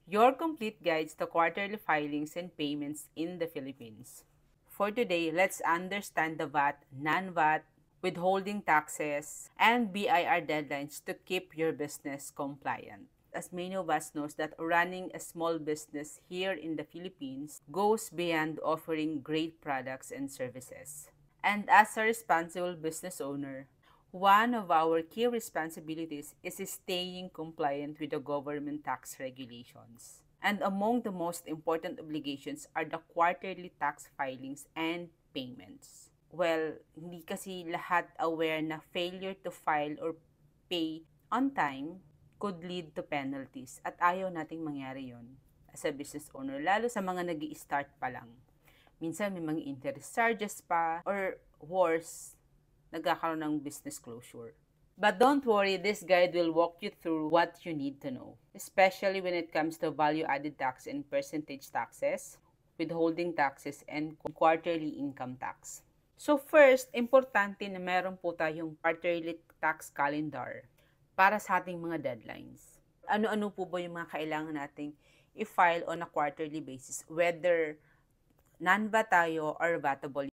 your complete guides to quarterly filings and payments in the Philippines. For today, let's understand the VAT, non-VAT, withholding taxes, and BIR deadlines to keep your business compliant. As many of us knows that running a small business here in the Philippines goes beyond offering great products and services. And as a responsible business owner, one of our key responsibilities is staying compliant with the government tax regulations. And among the most important obligations are the quarterly tax filings and payments. Well, hindi kasi lahat aware na failure to file or pay on time could lead to penalties at ayaw nating mangyari yon as a business owner, lalo sa mga nag start pa lang. Minsan may mga interest charges pa or worse, nagkakaroon ng business closure. But don't worry, this guide will walk you through what you need to know, especially when it comes to value-added tax and percentage taxes, withholding taxes, and quarterly income tax. So first, importante na meron po tayong quarterly tax calendar para sa ating mga deadlines. Ano-ano po ba yung mga kailangan nating i-file on a quarterly basis, whether non-VAT tayo or VATable